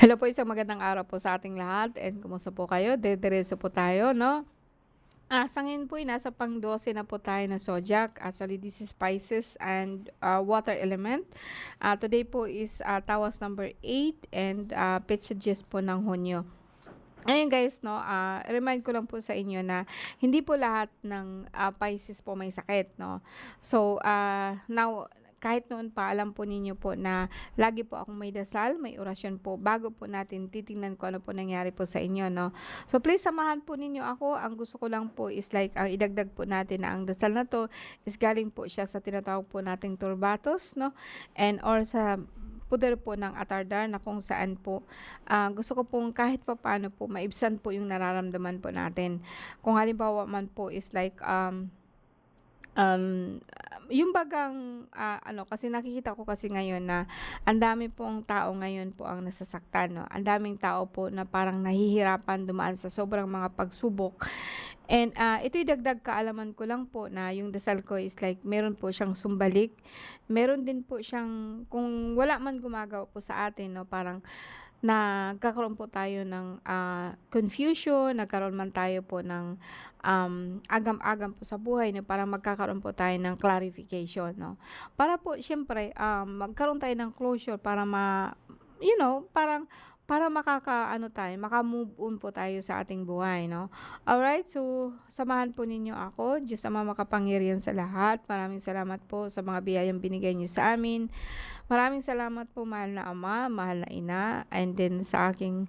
Hello po, isang magandang araw po sa ating lahat and kumusta po kayo? Diretso po tayo, no? Sa ngayon po ay nasa pang-12 na po tayo na zodiac. Actually, this is Pisces and water element. Today po is tawas number 8 and petsa dies po ng Hunyo. Ayun guys, no, remind ko lang po sa inyo na hindi po lahat ng Pisces po may sakit, no. So, now kahit noon pa alam po ninyo po na lagi po akong may dasal, may orasyon po bago po natin titingnan ko ano po nangyari po sa inyo, no. So, please samahan po ninyo ako. Ang gusto ko lang po is like ang idagdag po natin na ang dasal na to is galing po siya sa tinatawag po nating turbatos, no, and or sa puder po ng atardar na kung saan po gusto ko pong kahit papaano po maibsan po yung nararamdaman po natin. Kung halimbawa man po is like Um, yung bagang, ano, kasi nakikita ko kasi ngayon na ang dami pong tao ngayon po ang nasasaktan, no? Ang daming tao po na parang nahihirapan dumaan sa sobrang mga pagsubok. And ito'y dagdag kaalaman ko lang po na yung dasal ko is like meron po siyang sumbalik. Meron din po siyang, kung wala man gumagawa po sa atin, no, parang nagkakaroon po tayo ng confusion, nagkaroon man tayo po ng agam-agam po sa buhay, no, parang magkakaroon po tayo ng clarification, no. Para po siyempre magkaroon tayo ng closure para parang para makakaano tayo, maka-move on po tayo sa ating buhay, no. Alright, so samahan po ninyo ako. Diyos Ama makapangyarihan sa lahat. Maraming salamat po sa mga biyayang binigay niyo sa amin. Maraming salamat po mahal na Ama, mahal na Ina, and then sa aking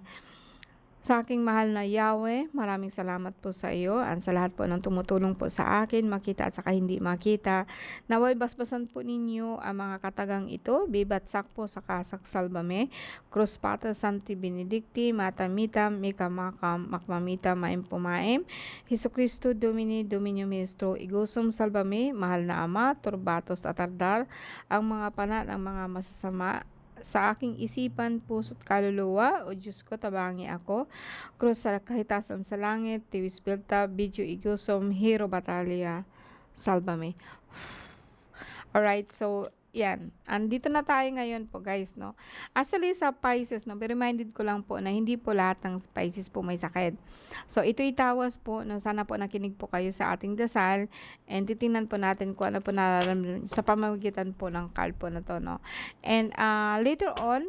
mahal na Yahweh, maraming salamat po sa iyo and sa lahat po ng tumutulong po sa akin, makita at saka hindi makita. Naway basbasan po ninyo ang mga katagang ito, bibatsak po sa kasak salbame, Cruz Pater Santi Benedicti, Matamita, Mikamakam, Makmamita, Maim Pumaim, Hesus Kristo Domini, Dominio Ministro, Igusum Salbame, mahal na Ama, Turbatos at Ardar, ang mga panat, ang mga masasama, sa aking isipan, puso't kaluluwa, o Diyos ko, tabangi ako. Krus sa kahitasan sa langit, tiwis bilta, video igusum, hero batalya, salbame. Alright, so yan. Andito na tayo ngayon po guys, no. Actually sa Pisces, no, be reminded ko lang po na hindi po lahat ng Pisces po may sakit. So ito'y tawas po, no, sana po nakinig po kayo sa ating dasal and titingnan po natin kung ano po nararamdaman sa pamamagitan po ng card po na to, no. And later on,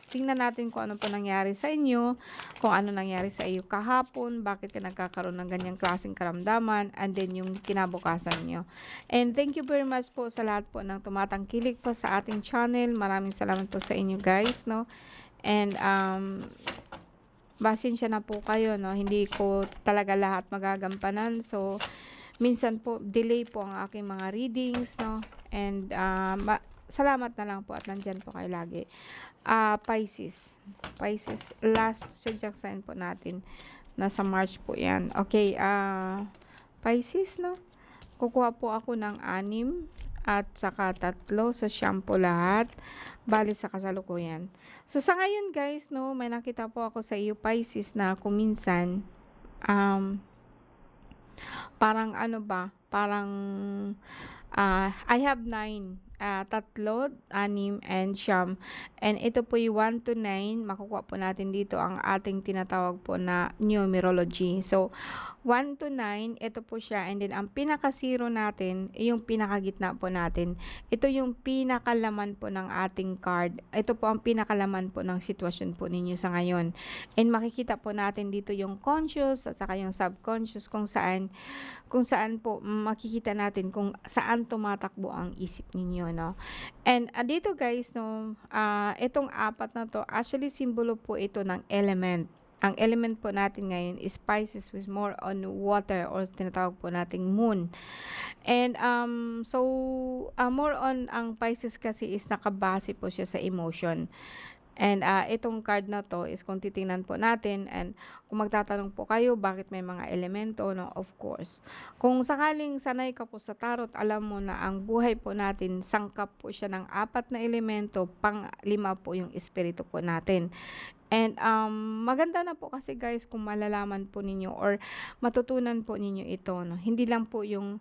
tingnan natin kung ano po nangyari sa inyo, kung ano nangyari sa iyo kahapon, bakit ka nagkakaroon ng ganyang klaseng karamdaman, and then yung kinabukasan niyo. And thank you very much po sa lahat po ng tumatangkilik po sa ating channel. Maraming salamat po sa inyo guys, no. And pasensya na po kayo, no. Hindi ko talaga lahat magagampanan. So minsan po delay po ang aking mga readings, no. And salamat na lang po at nandyan po kayo lagi. Pisces, last zodiac sign po natin. Nasa March po yan. Okay, Pisces, no? Kukuha po ako ng 6 at saka 3. So, siyam po lahat. Bali sa kasalukuyan. So, sa ngayon guys, no, may nakita po ako sa iyo, Pisces, na kuminsan, parang ano ba, parang I have 9, 3, 6, and siyam. And ito po yung 1 to 9, makukuha po natin dito ang ating tinatawag po na numerology. So, 1 to 9, ito po siya. And then, ang pinaka-0 natin, yung pinakagitna po natin. Ito yung pinakalaman po ng ating card. Ito po ang pinakalaman po ng sitwasyon po ninyo sa ngayon. And makikita po natin dito yung conscious at saka yung subconscious kung saan po makikita natin kung saan tumatakbo ang isip ninyo, no. And dito guys, no, itong 4 na to, actually simbolo po ito ng element. Ang element po natin ngayon is Pisces with more on water or tinatawag po nating moon. And so more on ang Pisces kasi is nakabase po siya sa emotion. And itong card na to is kung titingnan po natin and kung magtatanong po kayo bakit may mga elemento, no, of course. Kung sakaling sanay ka po sa tarot, alam mo na ang buhay po natin, sangkap po siya ng 4 na elemento, pang 5 po yung espiritu po natin. And, maganda na po kasi guys kung malalaman po ninyo or matutunan po ninyo ito 'no. Hindi lang po yung,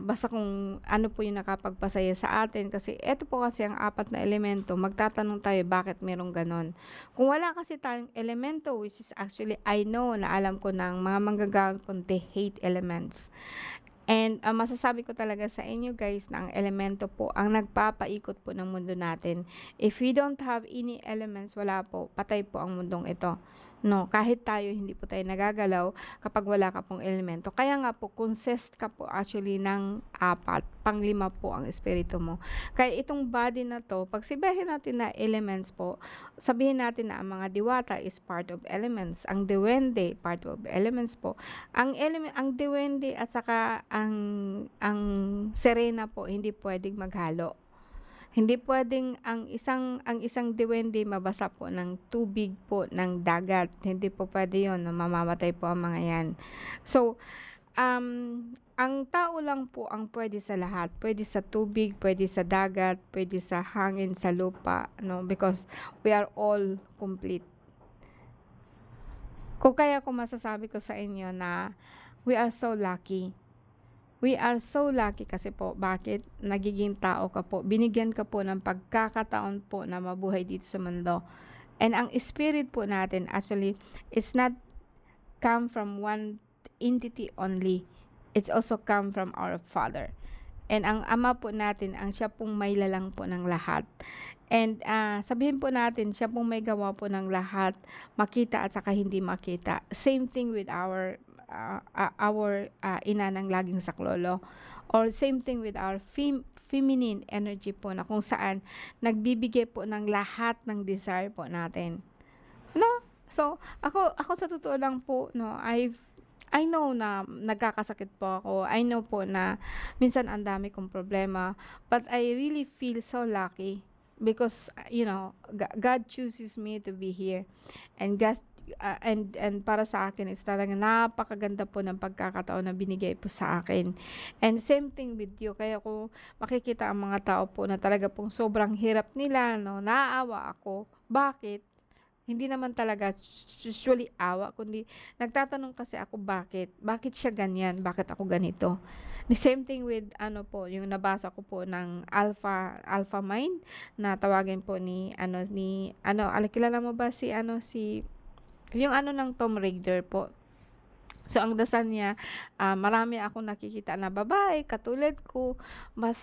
basta kung ano po yung nakapagpasaya sa atin kasi eto po kasi ang apat na elemento magtatanong tayo bakit merong gano'n. Kung wala kasi tayong elemento which is actually I know na alam ko ng mga manggagawang po they hate elements. And, masasabi ko talaga sa inyo guys na ang elemento po ang nagpapaikot po ng mundo natin. If we don't have any elements, wala po, patay po ang mundong ito. No, kahit tayo hindi po tayo nagagalaw kapag wala ka pong elemento. Kaya nga po, consist ka po actually ng apat, panglima po ang espiritu mo. Kaya itong body na to, pag sabihin natin na elements po, sabihin natin na ang mga diwata is part of elements. Ang duwende, part of elements po. Ang duwende at saka ang Serena po hindi puwedeng maghalo. Hindi puwedeng ang isang duwende mabasa po ng tubig po ng dagat, hindi po puwede 'yun, mamamatay po ang mga 'yan. So, ang tao lang po ang puwede sa lahat, puwede sa tubig, puwede sa dagat, puwede sa hangin, sa lupa, 'no, because we are all complete. Kung kaya ko masasabi ko sa inyo na we are so lucky. We are so lucky kasi po bakit nagiging tao ka po, binigyan ka po ng pagkakataon po na mabuhay dito sa mundo. And ang spirit po natin actually it's not come from one entity only. It's also come from our Father. And ang Ama po natin ang siya pong may lalang po ng lahat. And, sabihin po natin siya pong may gawa po ng lahat, makita at saka hindi makita. Same thing with our ina ng laging saklolo or same thing with our feminine energy po na kung saan nagbibigay po ng lahat ng desire po natin. No? So, ako sa totoo lang po 'no, I know na nagkakasakit po ako. I know po na minsan ang dami kong problema, but I really feel so lucky because, God chooses me to be here. And and para sa akin is talagang napakaganda po ng pagkakataon na binigay po sa akin. And same thing with you. Kaya ko makikita ang mga tao po na talaga pong sobrang hirap nila 'no, naaawa ako. Bakit? Hindi naman talaga usually awa kundi nagtatanong kasi ako bakit? Bakit siya ganyan? Bakit ako ganito? The same thing with ano po, yung nabasa ko po ng Alpha Mind na tawagin po kilala mo ba si yung ng Tomb Raider po. So, ang dasal niya, marami akong nakikita na babae katulad ko, mas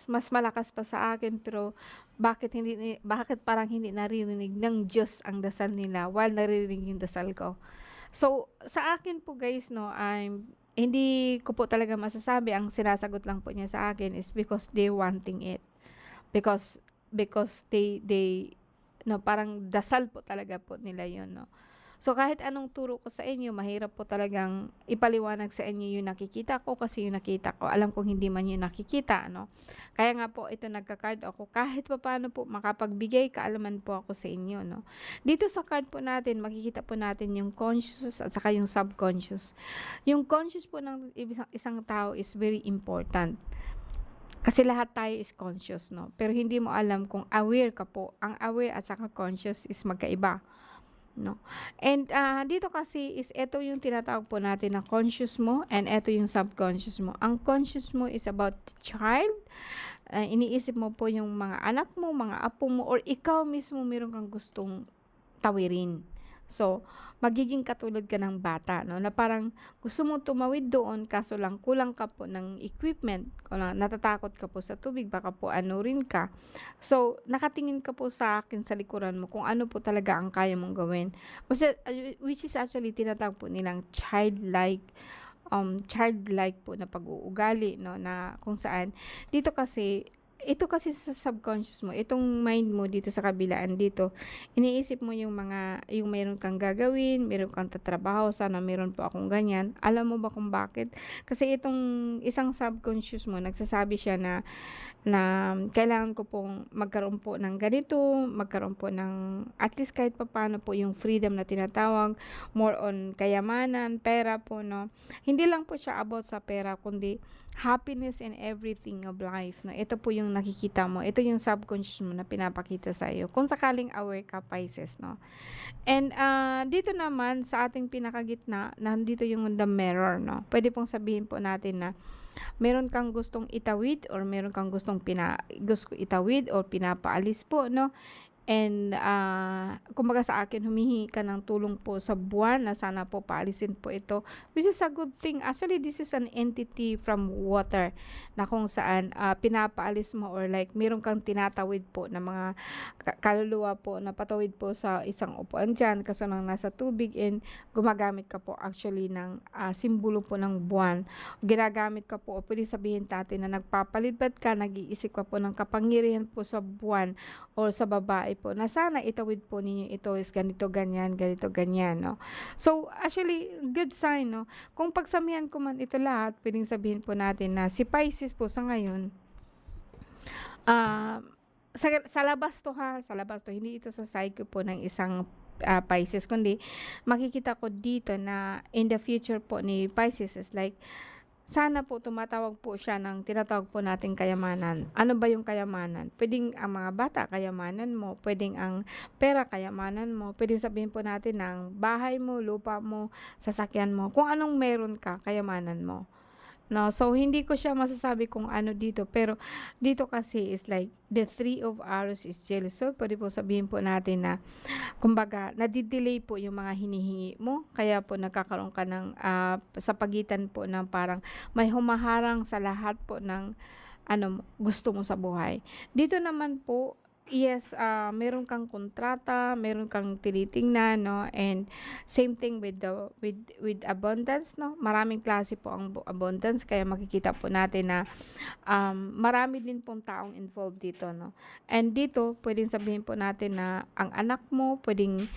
mas malakas pa sa akin pero bakit parang hindi naririnig ng Diyos ang dasal nila while naririnig yung dasal ko. So, sa akin po guys 'no, hindi ko po talaga masasabi, ang sinasagot lang po niya sa akin is because they wanting it. Because they no, parang dasal po talaga po nila 'yun 'no. So, kahit anong turo ko sa inyo mahirap po talagang ipaliwanag sa inyo yung nakikita ko kasi yung nakita ko alam kong hindi man yun nakikita ano. Kaya nga po ito nagka-card ako kahit papaano po makapagbigay kaalaman po ako sa inyo 'no. Dito sa card po natin makikita po natin yung conscious at saka yung subconscious. Yung conscious po ng isang tao is very important. Kasi lahat tayo is conscious 'no, pero hindi mo alam kung aware ka po. Ang aware at saka conscious is magkaiba. 'No. And, dito kasi is eto yung tinatawag po natin na conscious mo and eto yung subconscious mo. Ang conscious mo is about the child, iniisip mo po yung mga anak mo, mga apo mo or ikaw mismo meron kang gustong tawirin. So, magiging katulad ka ng bata 'no, na parang gusto mong tumawid doon kaso lang kulang ka po ng equipment, natatakot ka po sa tubig baka po anurin ka. So, nakatingin ka po sa akin sa likuran mo kung ano po talaga ang kaya mong gawin. Which is actually tinatawag po nilang childlike po na pag-uugali 'no, na kung saan ito kasi sa subconscious mo, itong mind mo dito sa kabilaan dito, iniisip mo yung meron kang gagawin, meron kang tatrabaho, sana meron po akong ganyan. Alam mo ba kung bakit? Kasi itong isang subconscious mo, nagsasabi siya na kailangan ko pong magkaroon po ng ganito, magkaroon po ng at least kahit papaano po yung freedom na tinatawag, more on kayamanan, pera po 'no. Hindi lang po siya about sa pera kundi happiness in everything of life, no? Ito po yung nakikita mo. Ito yung subconscious mo na pinapakita sa iyo. Kung sakaling aware ka, Pisces, no? And dito naman sa ating pinakagitna, nandito yung the mirror, no? Pwede pong sabihin po natin na meron kang gustong itawid or meron kang gusto itawid or pinapaalis po, no? And kumbaga sa akin, humihingi ka ng tulong po sa buwan na sana po paalisin po ito, which is a good thing. Actually, this is an entity from water na kung saan pinapaalis mo or like meron kang tinatawid po na mga kaluluwa po na patawid po sa isang upuan dyan kasi nang nasa tubig, and gumagamit ka po actually ng simbolo po ng buwan. Ginagamit ka po, o pwede sabihin natin na nagpapalibad ka, nag-iisip ka po ng kapangyarihan po sa buwan or sa babae po na sana itawid po ninyo ito is ganito, ganyan, no? So, actually, good sign, no? Kung pagsamihan ko man ito lahat, pwedeng sabihin po natin na si Pisces po sa ngayon, sa labas to ha, sa labas to, hindi ito sa psyche po ng isang Pisces, kundi makikita ko dito na in the future po ni Pisces is like, sana po tumatawag po siya ng tinatawag po nating kayamanan. Ano ba yung kayamanan? Pwedeng ang mga bata, kayamanan mo. Pwedeng ang pera, kayamanan mo. Pwedeng sabihin po natin ng bahay mo, lupa mo, sasakyan mo. Kung anong meron ka, kayamanan mo. No, so hindi ko siya masasabi kung ano dito, pero dito kasi is like the 3 of Arrows is jealous. So pwede po sabihin po natin na kumbaga nadidelay po yung mga hinihingi mo, kaya po nagkakaroon ka ng sa pagitan po ng parang may humaharang sa lahat po ng ano gusto mo sa buhay. Dito naman po, yes, meron kang kontrata, meron kang tinitingnan, no? And same thing with the with abundance, no? Maraming klase po ang abundance, kaya makikita po natin na marami din pong taong involved dito, no? And dito, pwedeng sabihin po natin na ang anak mo, pwedeng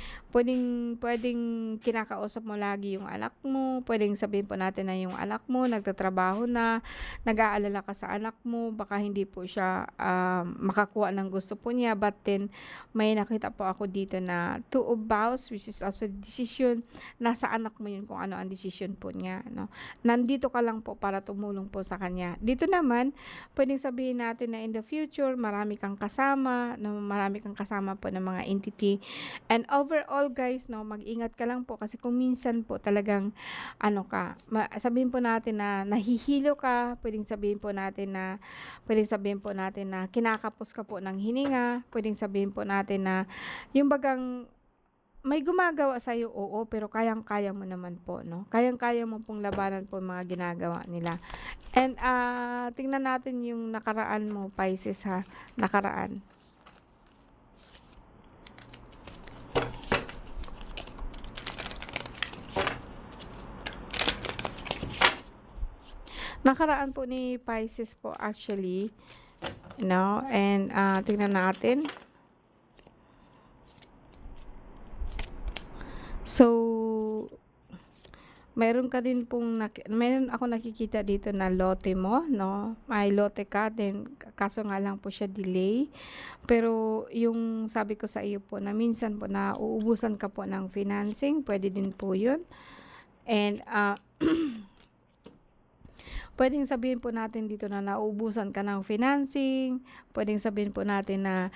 kinakausap mo lagi yung anak mo, pwedeng sabihin po natin na yung anak mo nagtatrabaho na, nag-aalala ka sa anak mo, baka hindi po siya makakuha ng gusto po niya, but then may nakita po ako dito na 2 of Vows, which is also decision, nasa anak mo yun kung ano ang decision po niya, no? Nandito ka lang po para tumulong po sa kanya. Dito naman, pwedeng sabihin natin na in the future, marami kang kasama, no? Marami kang kasama po ng mga entity. And overall guys, no, mag-ingat ka lang po kasi kung minsan po talagang ano ka, sabihin po natin na nahihilo ka, pwedeng sabihin po natin na kinakapos ka po ng hininga, pwedeng sabihin po natin na yung bagang may gumagawa sa iyo, oo, pero kayang-kaya mo naman po, no? Kayang-kaya mo pong labanan po yung mga ginagawa nila. And tingnan natin yung nakaraan mo, Pisces ha, nakaraan. Nakaraan po ni Pisces po actually, no? And tingnan natin. So, meron ako nakikita dito na lote mo, no? May lote ka din, kaso nga lang po siya delay. Pero yung sabi ko sa iyo po na minsan po na uubusan ka po ng financing, pwede din po yun. And pwedeng sabihin po natin dito na nauubusan ka ng financing, pwedeng sabihin po natin na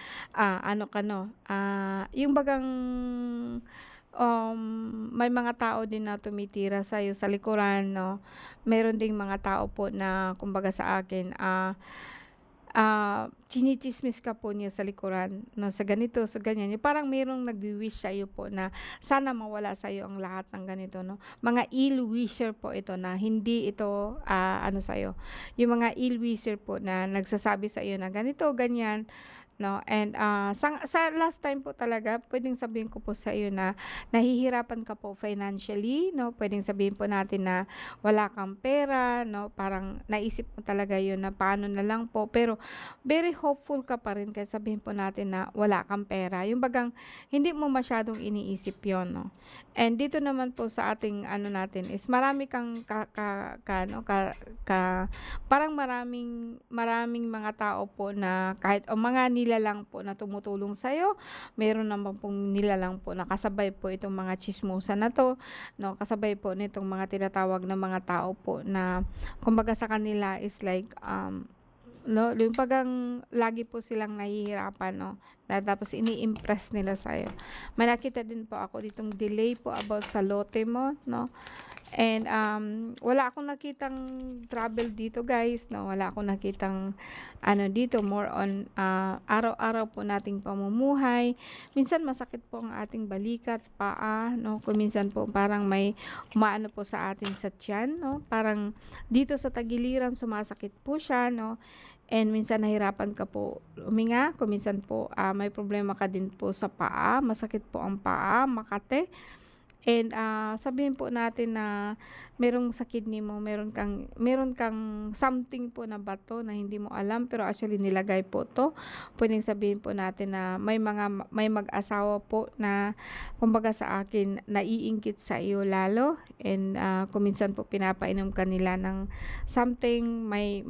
yung bagang may mga tao din na tumitira sa iyo sa likuran, no? Meron ding mga tao po na kumbaga sa akin chinichismis ka po niya sa likuran, no, sa ganito, sa ganyan. Yung parang mayroong nagwi-wish sa iyo po na sana mawala sa iyo ang lahat ng ganito, no. Mga ill wisher po ito na hindi ito sa iyo. Yung mga ill wisher po na nagsasabi sa iyo na ganito, ganyan, no. And sa last time po talaga, pwedeng sabihin ko po sa iyo na nahihirapan ka po financially, no. Pwedeng sabihin po natin na wala kang pera, no. Parang naisip mo talaga yun na paano na lang po, pero very hopeful ka pa rin kahit sabihin po natin na wala kang pera. Yung bagang hindi mo masyadong iniisip yon, no. And dito naman po sa ating natin is marami kang parang maraming mga tao po na kahit o mga nilalang po na tumutulong sa'yo, meron naman pong nilalang po na kasabay po itong mga tsismosa na 'to, 'no, kasabay po nitong mga tinatawag na mga tao po na kumbaga sa kanila is like, 'no, yung pagang lagi po silang nahihirapan, 'no, na tapos ini-impress nila sa'yo. May nakita din po ako ditong delay po about sa lote mo, 'no, and, wala akong nakitang trouble dito guys, 'no, wala akong nakitang ano dito, more on, araw-araw po nating pamumuhay. Minsan masakit po ang ating balikat, paa, 'no, kung minsan po parang may umaano po sa atin sa tiyan, 'no, parang dito sa tagiliran sumasakit po siya, 'no. And minsan nahirapan ka po huminga, kung minsan po, may problema ka din po sa paa, masakit po ang paa, makate. And, sabihin po natin na merong sa kidney mo, meron kang something po na bato na hindi mo alam pero actually nilagay po 'to. Puwedeng sabihin po natin na may mag-asawa po na kumbaga sa akin naiinggit sa iyo lalo and, kung minsan po pinapainom ka nila ng something, may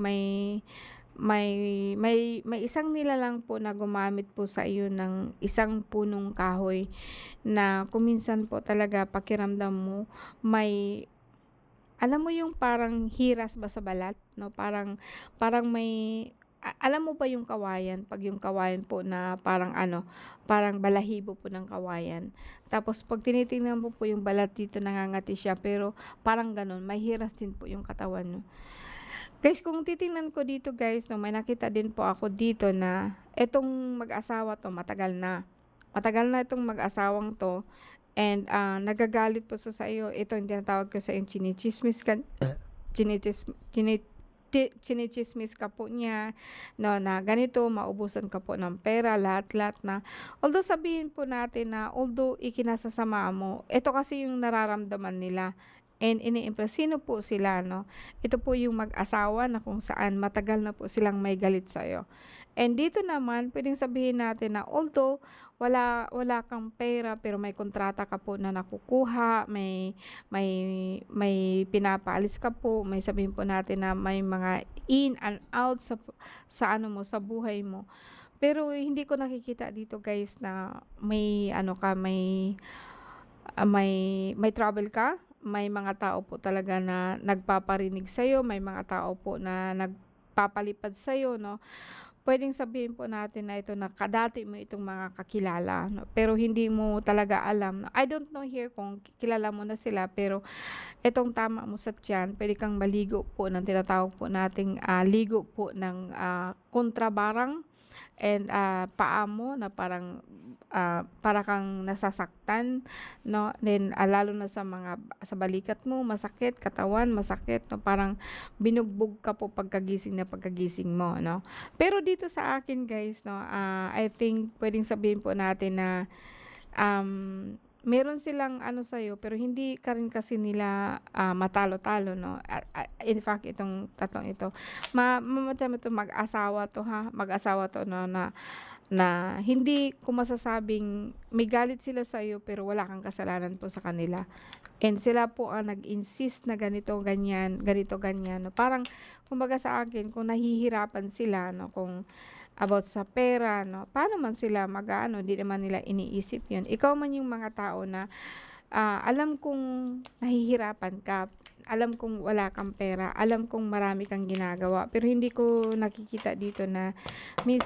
isang nilalang po na gumamit po sa iyo ng isang punong kahoy na kung minsan po talaga pakiramdam mo may alam mo yung parang hiras ba sa balat, 'no, parang may alam mo ba yung kawayan, 'pag yung kawayan po na parang ano, parang balahibo po ng kawayan. Tapos 'pag tinitingnan mo po yung balat dito nangangati siya pero parang gano'n, may hiras din po yung katawan mo. Guys, kung titingnan ko dito guys 'no, may nakita din po ako dito na etong mag-asawa 'to matagal na. Matagal na itong mag-asawang 'to and, nagagalit po siya sa iyo. Ito yung tinatawag ko sa yung tsini-tsismis ka tsinitis tsini tsini-tsismis ka po niya 'no, na ganito, maubusan ka po ng pera, lahat-lahat na. Although sabihin po natin na although ikinasasama mo, ito kasi yung nararamdaman nila. And ini-impress. Sino po sila 'no? Ito po yung mag-asawa na kung saan matagal na po silang may galit sa'yo. And dito naman puwedeng sabihin natin na although wala wala kang pera pero may kontrata ka po na nakukuha, may may pinapaalis ka po, may sabihin po natin na may mga in and out sa ano mo, sa buhay mo. Pero hindi ko nakikita dito guys na may ano ka, may trouble ka, may mga tao po talaga na nagpaparinig sa'yo, may mga tao po na nagpapalipad sa'yo 'no. Puwedeng sabihin po natin na ito na dati mo itong mga kakilala 'no, pero hindi mo talaga alam. I don't know here kung kilala mo na sila pero itong tama mo sa tiyan, puwede kang maligo po ng tinatawag po nating, ligo po ng, kontrabarang and, paa mo na parang, para kang nasasaktan 'no, then, lalo na sa balikat mo masakit, katawan masakit 'no, parang binugbog ka po pagkagising na pagkagising mo 'no. Pero dito sa akin guys 'no, I think puwedeng sabihin po natin na, meron silang ano sa'yo pero hindi ka rin kasi nila, matalo-talo 'no. In fact itong tatlong ito madami 'tong mag-asawa 'to ha, mag-asawa 'to 'no na na hindi ko masasabing may galit sila sa'yo pero wala kang kasalanan po sa kanila. And sila po ang nag-insist na ganito, ganyan 'no. Parang kumbaga sa akin kung nahihirapan sila 'no, kung about sa pera 'no, paano man sila mag-aano, 'di naman nila iniisip 'yun. Ikaw man yung mga tao na, alam kong nahihirapan ka, alam kong wala kang pera, alam kong marami kang ginagawa, pero hindi ko nakikita dito na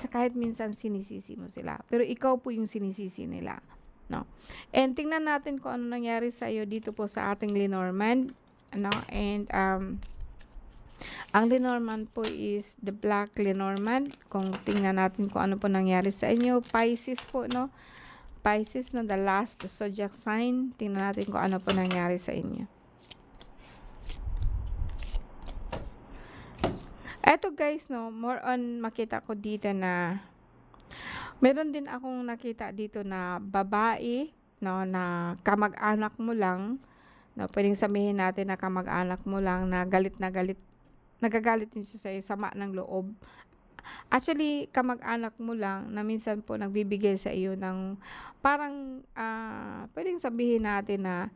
kahit minsan sinisisi mo sila, pero ikaw po yung sinisisi nila 'no. And tingnan natin kung ano nangyari sa'yo dito po sa ating Lenormand ano, and, ang Lenormand po is the Black Lenormand. Kung tingnan natin kung ano po nangyari sa inyo, Pisces po 'no, Pisces na the last zodiac sign. Tingnan natin kung ano po nangyari sa inyo. Eto guys 'no, more on makita ko dito na meron din akong nakita dito na babae 'no, na kamag-anak mo lang 'no, puwedeng sabihin natin na kamag-anak mo lang na galit na galit, nagagalit din siya sa'yo, sama ng loob. Actually, kamag-anak mo lang na minsan po nagbibigay sa iyo ng parang, puwedeng sabihin natin na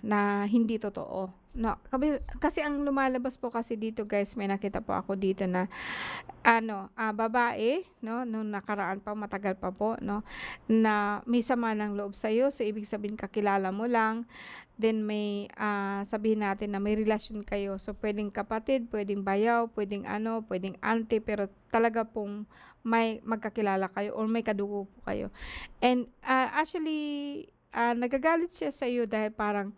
na hindi totoo, 'no. Kasi ang lumalabas po kasi dito guys, may nakita po ako dito na babae 'no, nung nakaraan pa, matagal pa po 'no, na may sama ng loob sa'yo. So, ibig sabihin kakilala mo lang, then may, sabihin natin na may relasyon kayo. So, puwedeng kapatid, puwedeng bayaw, puwedeng puwedeng auntie, pero talaga pong may magkakilala kayo or may kadugo po kayo. And, actually, nagagalit siya sa'yo dahil parang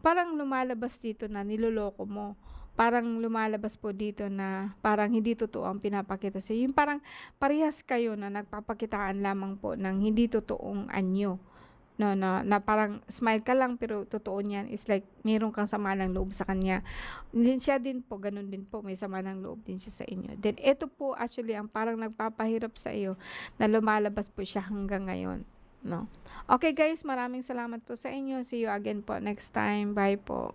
parang lumalabas dito na niloloko mo. Parang lumalabas po dito na parang hindi totoo ang pinapakita sa'yo, yung parang parehas kayo na nagpapakitaan lamang po ng hindi totoong anyo, 'no, na parang smile ka lang pero totoo niyan is like meron kang sama ng loob sa kanya. Then siya din po gano'n din po, may sama ng loob din siya sa inyo. Then ito po actually ang parang nagpapahirap sa iyo na lumalabas po siya hanggang ngayon, 'no. Okay guys, maraming salamat po sa inyo. See you again po next time. Bye po.